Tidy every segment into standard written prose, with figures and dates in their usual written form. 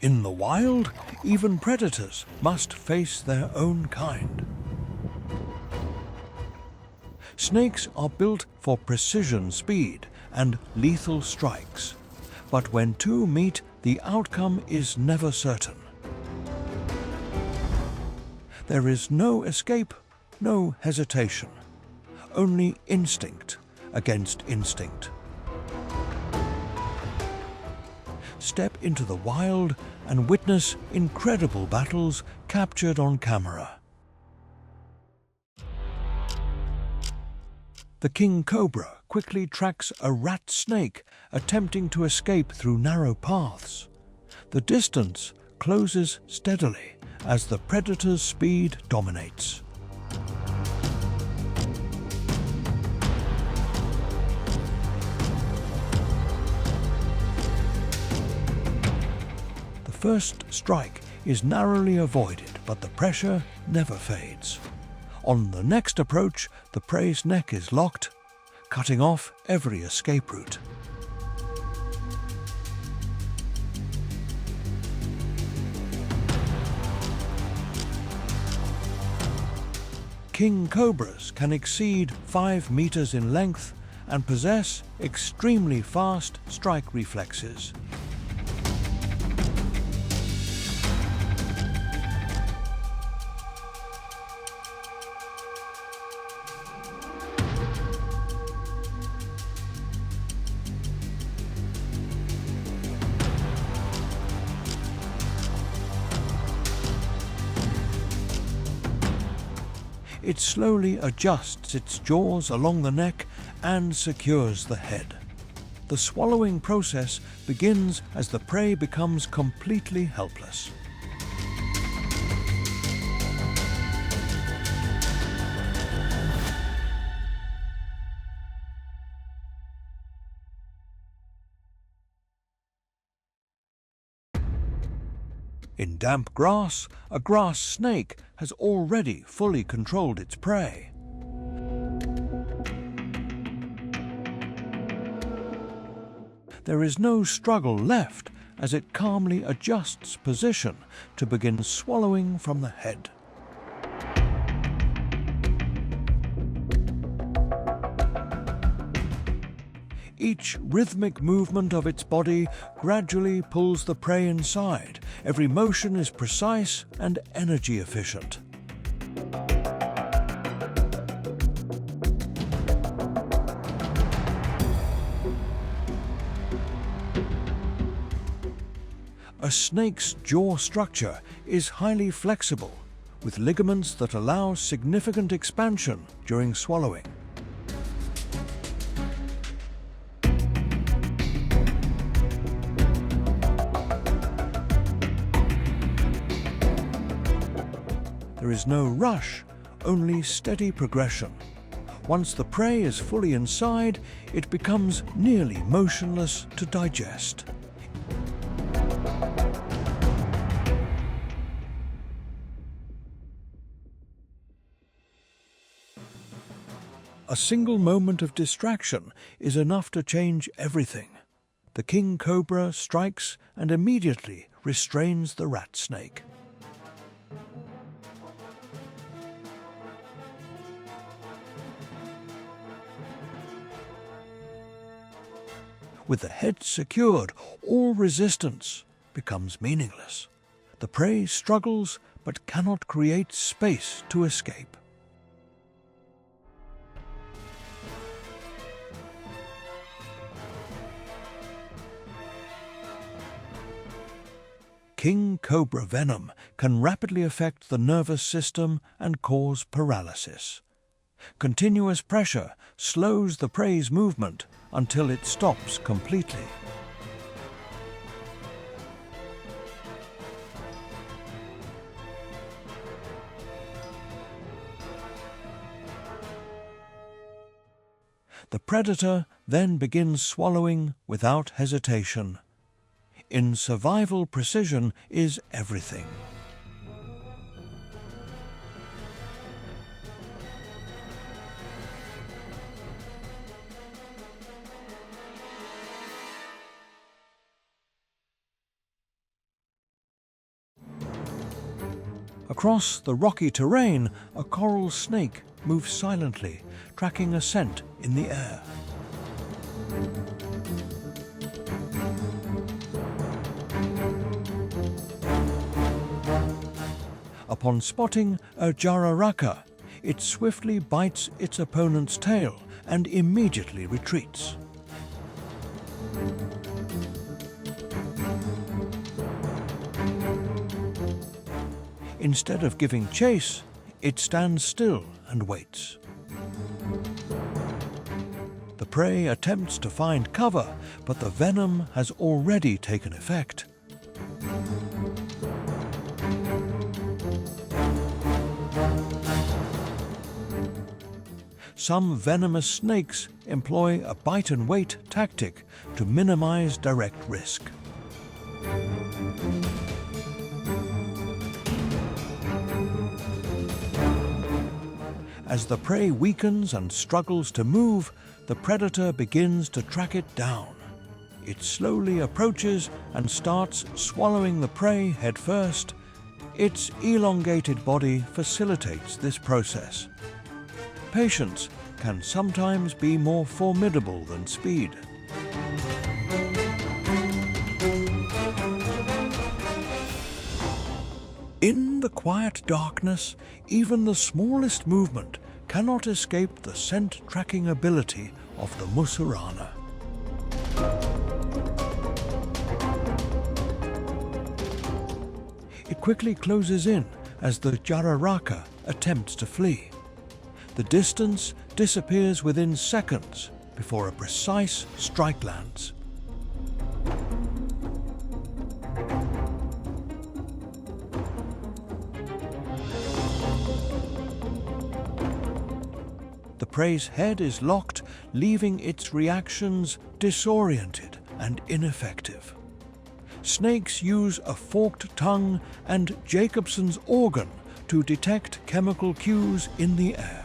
In the wild, even predators must face their own kind. Snakes are built for precision speed and lethal strikes, but when two meet, the outcome is never certain. There is no escape, no hesitation, only instinct against instinct. Step into the wild and witness incredible battles captured on camera. The King Cobra quickly tracks a rat snake attempting to escape through narrow paths. The distance closes steadily as the predator's speed dominates. The first strike is narrowly avoided, but the pressure never fades. On the next approach, the prey's neck is locked, cutting off every escape route. King Cobras can exceed 5 meters in length and possess extremely fast strike reflexes. It slowly adjusts its jaws along the neck and secures the head. The swallowing process begins as the prey becomes completely helpless. In damp grass, a grass snake has already fully controlled its prey. There is no struggle left as it calmly adjusts position to begin swallowing from the head. Each rhythmic movement of its body gradually pulls the prey inside. Every motion is precise and energy efficient. A snake's jaw structure is highly flexible, with ligaments that allow significant expansion during swallowing. There is no rush, only steady progression. Once the prey is fully inside, it becomes nearly motionless to digest. A single moment of distraction is enough to change everything. The King Cobra strikes and immediately restrains the rat snake. With the head secured, all resistance becomes meaningless. The prey struggles but cannot create space to escape. King Cobra venom can rapidly affect the nervous system and cause paralysis. Continuous pressure slows the prey's movement until it stops completely. The predator then begins swallowing without hesitation. In survival, precision is everything. Across the rocky terrain, a coral snake moves silently, tracking a scent in the air. Upon spotting a jararaca, it swiftly bites its opponent's tail and immediately retreats. Instead of giving chase, it stands still and waits. The prey attempts to find cover, but the venom has already taken effect. Some venomous snakes employ a bite-and-wait tactic to minimize direct risk. As the prey weakens and struggles to move, the predator begins to track it down. It slowly approaches and starts swallowing the prey headfirst. Its elongated body facilitates this process. Patience can sometimes be more formidable than speed. In the quiet darkness, even the smallest movement cannot escape the scent-tracking ability of the mussurana. It quickly closes in as the jararaca attempts to flee. The distance disappears within seconds before a precise strike lands. The prey's head is locked, leaving its reactions disoriented and ineffective. Snakes use a forked tongue and Jacobson's organ to detect chemical cues in the air.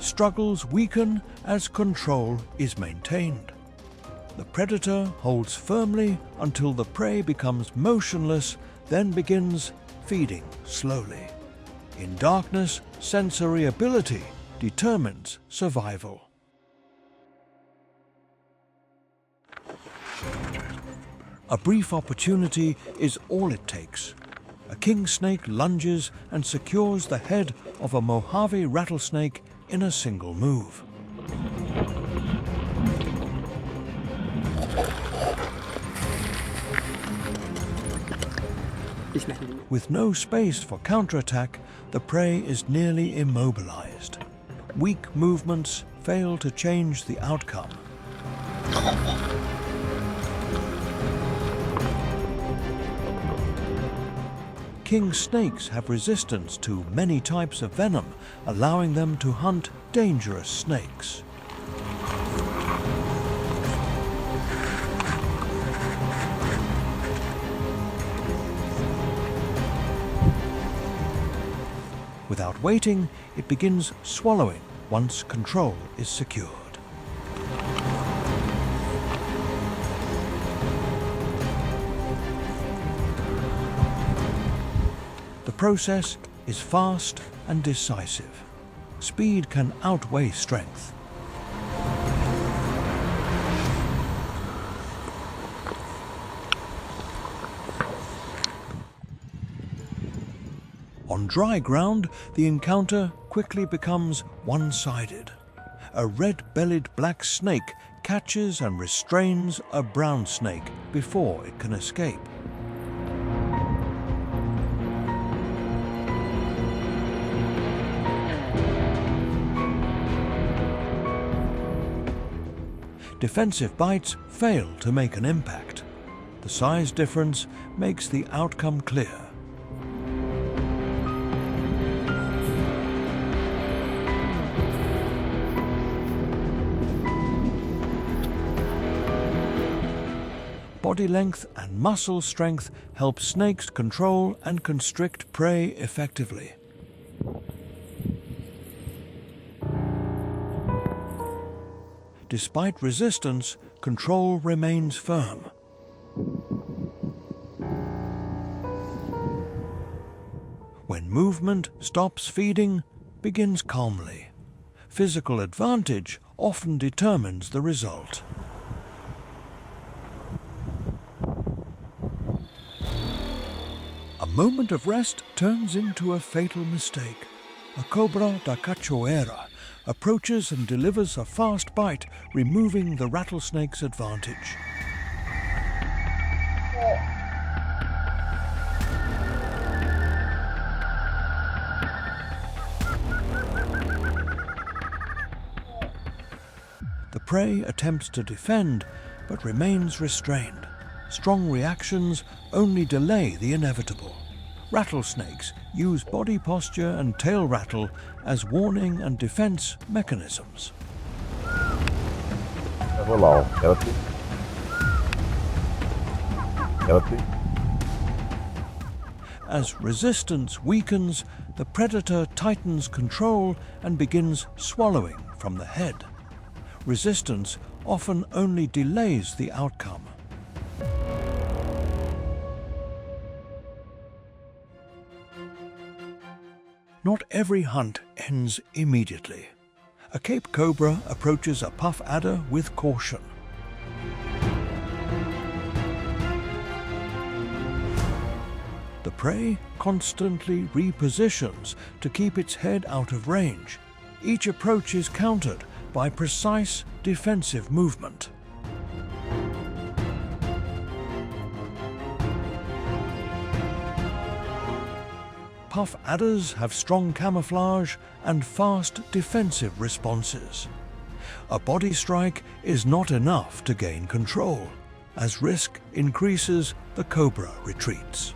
Struggles weaken as control is maintained. The predator holds firmly until the prey becomes motionless, then begins feeding slowly. In darkness, sensory ability determines survival. A brief opportunity is all it takes. A king snake lunges and secures the head of a Mojave rattlesnake in a single move. With no space for counterattack, the prey is nearly immobilized. Weak movements fail to change the outcome. King snakes have resistance to many types of venom, allowing them to hunt dangerous snakes. Without waiting, it begins swallowing once control is secured. The process is fast and decisive. Speed can outweigh strength. On dry ground, the encounter quickly becomes one-sided. A red-bellied black snake catches and restrains a brown snake before it can escape. Defensive bites fail to make an impact. The size difference makes the outcome clear. Body length and muscle strength help snakes control and constrict prey effectively. Despite resistance, control remains firm. When movement, stops feeding, begins calmly. Physical advantage often determines the result. A moment of rest turns into a fatal mistake. A Cobra da Cachoeira approaches and delivers a fast bite, removing the rattlesnake's advantage. The prey attempts to defend, but remains restrained. Strong reactions only delay the inevitable. Rattlesnakes use body posture and tail rattle as warning and defense mechanisms. As resistance weakens, the predator tightens control and begins swallowing from the head. Resistance often only delays the outcome. Not every hunt ends immediately. A Cape Cobra approaches a puff adder with caution. The prey constantly repositions to keep its head out of range. Each approach is countered by precise defensive movement. Puff adders have strong camouflage and fast defensive responses. A body strike is not enough to gain control. As risk increases, the cobra retreats.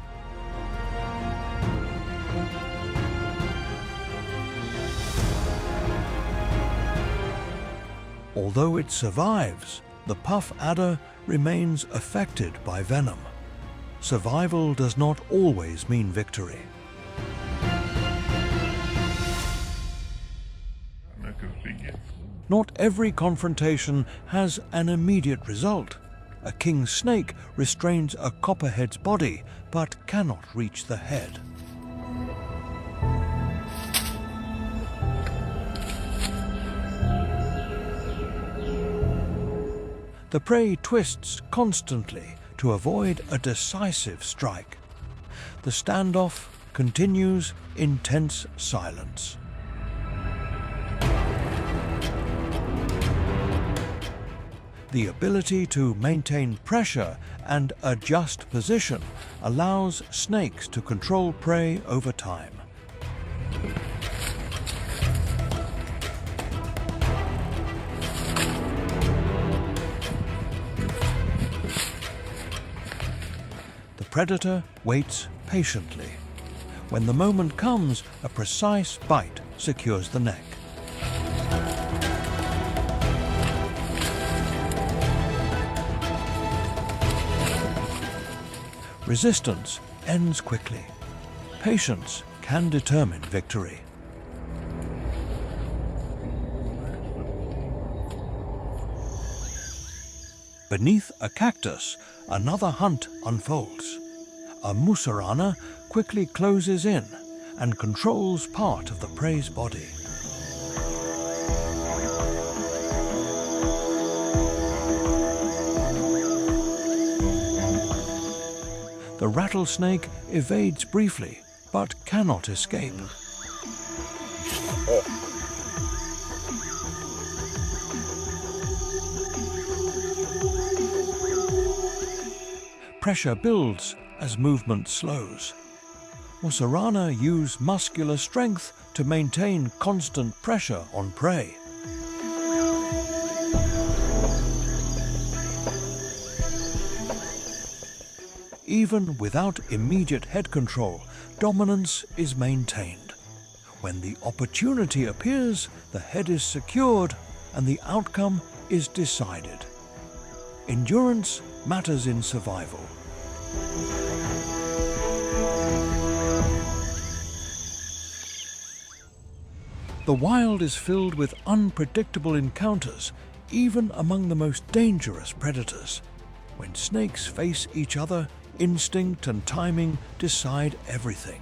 Although it survives, the puff adder remains affected by venom. Survival does not always mean victory. Not every confrontation has an immediate result. A king snake restrains a copperhead's body but cannot reach the head. The prey twists constantly to avoid a decisive strike. The standoff continues in tense silence. The ability to maintain pressure and adjust position allows snakes to control prey over time. The predator waits patiently. When the moment comes, a precise bite secures the neck. Resistance ends quickly. Patience can determine victory. Beneath a cactus, another hunt unfolds. A musarana quickly closes in and controls part of the prey's body. The rattlesnake evades briefly, but cannot escape. Pressure builds as movement slows. Musarana use muscular strength to maintain constant pressure on prey. Even without immediate head control, dominance is maintained. When the opportunity appears, the head is secured and the outcome is decided. Endurance matters in survival. The wild is filled with unpredictable encounters, even among the most dangerous predators. When snakes face each other, instinct and timing decide everything.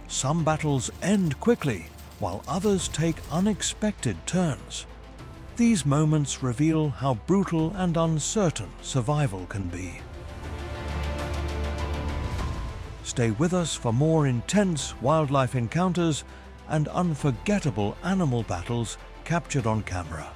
Some battles end quickly, while others take unexpected turns. These moments reveal how brutal and uncertain survival can be. Stay with us for more intense wildlife encounters and unforgettable animal battles captured on camera.